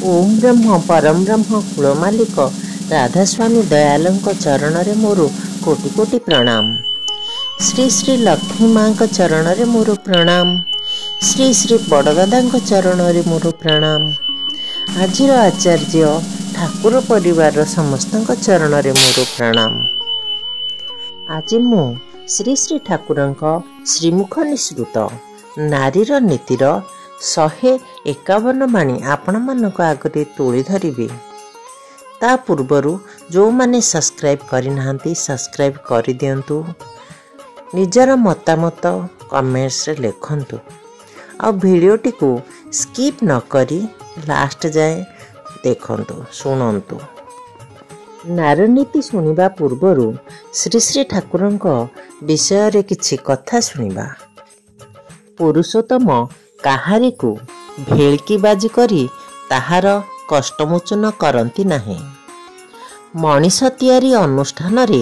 ओम ब्रह्म परम ब्रह्म कूल मालिक राधास्वामी दयालंक चरण रे मोर कोटि कोटि प्रणाम। श्री श्री लक्ष्मी माँ चरण रे मोर प्रणाम। श्री श्री बड़दादा चरण रे मोर प्रणाम। आजिर आचार्य ठाकुर परिवार समस्त चरण रे मोर प्रणाम। आज मु श्री श्री ठाकुर श्रीमुख निसृत नारीर नीतिर 151 बाणी आपण मानक आगरे तोली धरिबे। ता पूर्वरु जो माने सब्सक्राइब करि नाहंती सब्सक्राइब करि दियंतु। निजर मतामत कमेंट्स रे लिखंतु। आ वीडियोटी को स्किप न करी लास्ट जाए देखंतु सुनंतु। नारनीति सुनिबा पूर्वरु श्री श्री ठाकुरंक विषय रे किछि कथा सुनिबा। पुरुषोत्तम काहारी को भेलकी बाजी करी ताहार कष्टमोचन करती नाही। मनीष तैयारी अनुष्ठान रे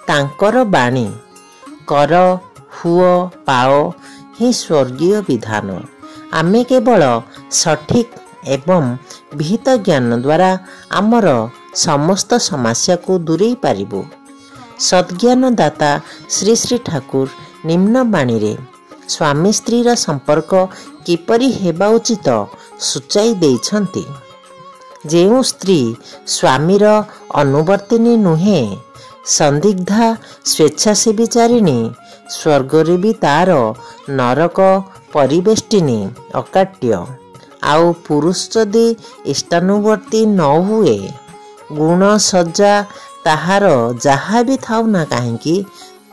तांकर बाणी कर हुओ पाओ ही स्वर्गीय विधान। आमे केवल सठिक एवं विहित ज्ञान द्वारा आमर समस्त समस्या को दूरेई पारिबु। सद्ज्ञान दाता श्री श्री ठाकुर निम्न बाणी रे स्वामी स्त्रीर संपर्क किपरि हेबा उचित सूचाई देइछन्ति। जेउ स्त्री स्वामीर अनुवर्तिनी नुहे संदिग्धा स्वेच्छासेवीचारिणी स्वर्गरे भी तार नरक परिवेष्टिनी अकाट्य। आउ पुरुष जदि इष्टानुवर्ती न हुए गुण सज्जा ताहार जहा भी थाउ ना काहेकि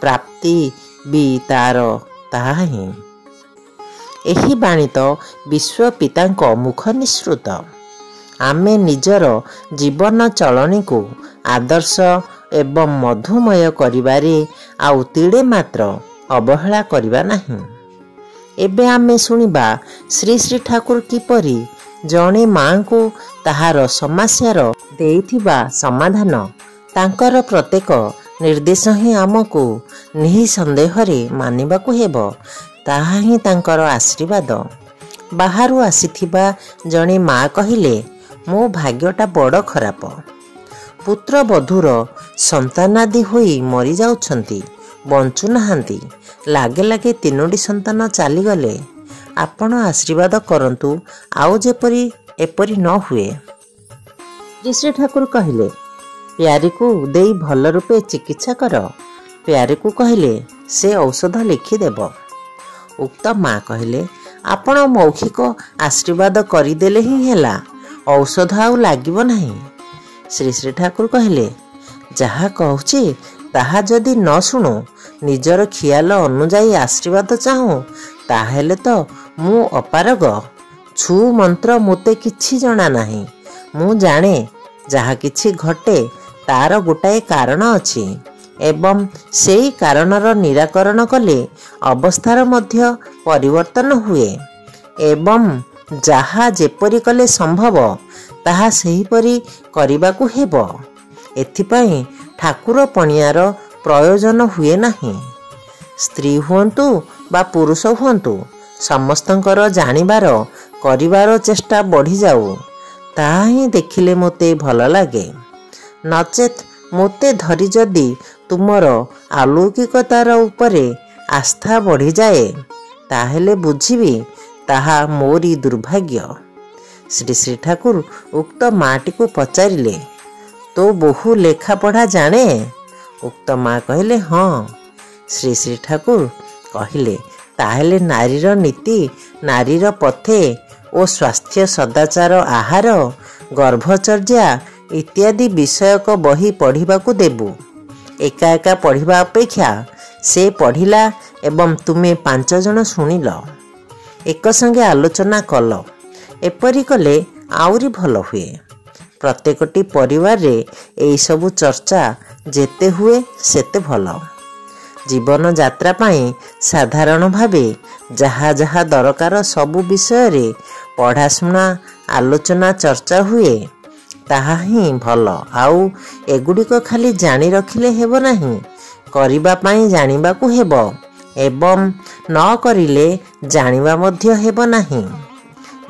प्राप्ति भी तार ताहा ही। एही बाणी तो विश्व पितांक मुख निसृत। आमे निजर जीवन चलनी को आदर्श एवं मधुमय करिबारे आउ तिड़े मात्र अवहेला करिबा नहीं। एबे आमे सुनिबा श्री श्री ठाकुर किपरि जणे मां को ताहार समस्यार देइथिबा समाधान तांकर प्रत्येक निर्देश ही आमको निसंदेह मानिबाकू हेबो। ताहा ही तांकर आशीर्वाद। बाहरु आसीथिबा जणे माँ कहिले मो भाग्यटा बड़ खराब। पुत्र बधूर संतानादि होई मरी जाउछंती बंचु नाहांती। लागे लागे 3टी संतान चालीगले। आपण आशीर्वाद करंतु आउ जेपरी एपरी न हुए। श्री ठाकुर कहिले प्यारी को देई भल रूपे चिकित्सा कर। प्यारी को कहिले से औषध लिखिदेव। उक्त माँ कहिले आपण मौखिक आशीर्वाद करदेले ही हेला औषध आउ लागिब नहीं। श्री श्री ठाकुर कहिले जहा कहूची ताहा जदि न शुणु निजर खियाल अनुजाई आशीर्वाद चाहूँ ताहेले तो मु अपारग। छु मंत्र मोते किछि जणा नाही। मु जाने जहा किछि घटे तार गोटाए कारण अछि एवं सेई कारणर निराकरण कले अवस्थार मध्य परिवर्तन हुए एवं जहा जेपरि कले संभव ताहा सेहीपरि करिबाकू हेबो। एथिपाई ठाकुर पणियार प्रयोजन हुए नाही। स्त्री हुंतु बा पुरुष हुंतु समस्तंकर जानिबार करिबार चेष्टा बढ़ी जाऊ। ताहा ही देखिले मोते भल लागे। नचेत मोते धरी जदि तुमर अलौकिकतार उपरे आस्था बढ़ी जाए ताहेले बुझिबी ताहा मोरी दुर्भाग्य। श्री श्री ठाकुर उक्त माटी को पचारिले तो बहु लेखा पढ़ा जाने। उक्त माँ कहले हाँ। श्री श्री ठाकुर कहले ताहेले नारीर नीति नारीर पथे ओ स्वास्थ्य सदाचार आहार गर्भचर्या इत्यादि विषयक बही पढ़िबाकू देबू। एका एका पढ़िबा अपेक्षा से पढ़िला एवं तुमे 5 जन शुणिल एक संगे आलोचना कल एपरी कले आउरी भल हुए। प्रत्येकटी परिवार रे एई सबु चर्चा जेते हुए सेते भल। जीवन यात्रा पाई साधारण भावे जहा जहा दरकार सबु विषय रे पढ़ाशुना आलोचना चर्चा हुए ताहा ही भल। आउ एगुड़िक खाली जानी रखिले हेबो नहीं करिबा पाई जानिबाकू हेबो एवं न करिले जानिबा मध्य हेबो नहीं।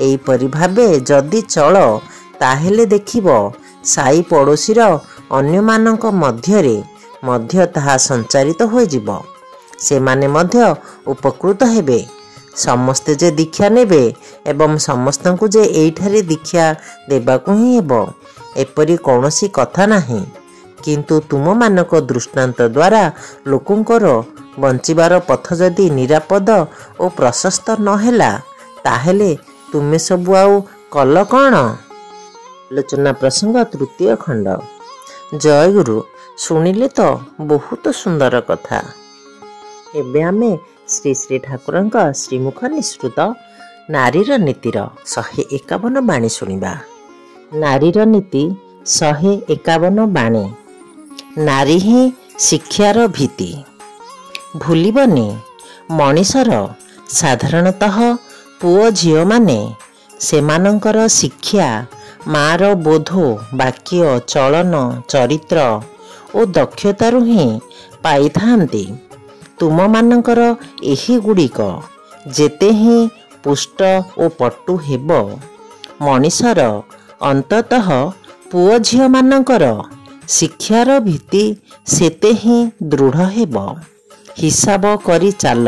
एई परि भाबे जदि चल ତାହେଲେ ଦେଖିବ ସାଇ ପଡ଼ୋଶୀର ଅନ୍ୟମାନଙ୍କ ମଧ୍ୟରେ ମଧ୍ୟ ତାହା ସଞ୍ଚାରିତ ହୋଇଯିବ। ସେମାନେ ମଧ୍ୟ ଉପକୃତ ହେବେ। ସମସ୍ତେ ଯେ ଦୀକ୍ଷା ନେବେ ଏବଂ ସମସ୍ତଙ୍କୁ ଯେ ଏଇଠାରେ ଦୀକ୍ଷା ଦେବାକୁ ହିଁ ହେବ ଏପରି କୌଣସି କଥା ନାହିଁ। କିନ୍ତୁ ତୁମମାନଙ୍କ ଦୃଷ୍ଟାନ୍ତ ଦ୍ୱାରା ଲୋକଙ୍କର ବଞ୍ଚିବାର ପଥ ଯଦି ନିରାପଦ ଓ ପ୍ରଶସ୍ତ ନ ହେଲା ତାହେଲେ ତୁମେ ସବୁ ଆଉ କଲ କ'ଣ? ଆଲୋଚନା ପ୍ରସଙ୍ଗ ତୃତୀୟ ଖଣ୍ଡ। ଜୟଗୁରୁ, ଶୁଣିଲେ ତ ବହୁତ ସୁନ୍ଦର କଥା। ଏବେ ଆମେ ଶ୍ରୀ ଶ୍ରୀ ଠାକୁରଙ୍କ ଶ୍ରୀମୁଖ ନିଃସୃତ ନାରୀର ନୀତିର 151 ବାଣୀ ଶୁଣିବା। ନାରୀର ନୀତି 151 ବାଣୀ। ନାରୀ ହିଁ ଶିକ୍ଷାର ଭିତ୍ତି। ଭୁଲିବନି, ମଣିଷର ସାଧାରଣତଃ ପୁଅ ଝିଅମାନେ ସେମାନଙ୍କର ଶିକ୍ଷା ମା'ର ବୋଧ, ବାକ୍ୟ, ଚଳନ, ଚରିତ୍ର ଓ ଦକ୍ଷତାରୁ ହିଁ ପାଇଥାନ୍ତି। ତୁମମାନଙ୍କର ଏହିଗୁଡ଼ିକ ଯେତେ ହିଁ ପୁଷ୍ଟ ଓ ପଟୁ ହେବ, ମଣିଷର ଅନ୍ତତଃ ପୁଅ ଝିଅମାନଙ୍କର ଶିକ୍ଷାର ଭିତ୍ତି ସେତେ ହିଁ ଦୃଢ଼ ହେବ। ହିସାବ କରି ଚାଲ,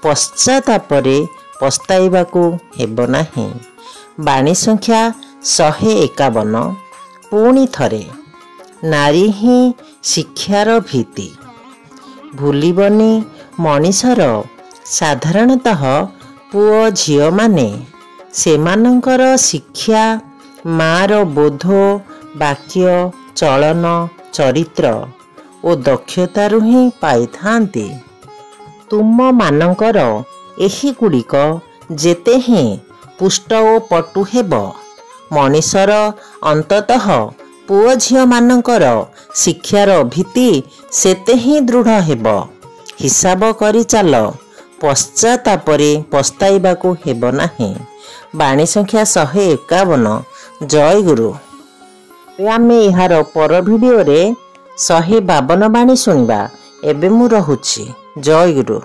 ପଶ୍ଚାତାପରେ ପସ୍ତାଇବାକୁ ହେବ ନାହିଁ। ବାଣୀ ସଂଖ୍ୟା 151। ପୁଣି ଥରେ, ନାରୀ ହିଁ ଶିକ୍ଷାର ଭିତ୍ତି। ଭୁଲିବନି, ମଣିଷର ସାଧାରଣତଃ ପୁଅ ଝିଅମାନେ ସେମାନଙ୍କର ଶିକ୍ଷା ମା'ର ବୋଧ, ବାକ୍ୟ, ଚଳନ, ଚରିତ୍ର ଓ ଦକ୍ଷତାରୁ ହିଁ ପାଇଥାନ୍ତି। ତୁମମାନଙ୍କର ଏହିଗୁଡ଼ିକ ଯେତେ ହିଁ ପୁଷ୍ଟ ଓ ପଟୁ ହେବ, ମଣିଷର ଅନ୍ତତଃ ପୁଅ ଝିଅମାନଙ୍କର ଶିକ୍ଷାର ଭିତ୍ତି ସେତେ ହିଁ ଦୃଢ଼ ହେବ। ହିସାବ କରି ଚାଲ, ପଶ୍ଚାତାପରେ ପସ୍ତାଇବାକୁ ହେବ ନାହିଁ। ବାଣୀ ସଂଖ୍ୟା 151। ଜୟଗୁରୁ। ଆମେ ଏହାର ପର ଭିଡ଼ିଓରେ 152 ବାଣୀ ଶୁଣିବା। ଏବେ ମୁଁ ରହୁଛି। ଜୟଗୁରୁ।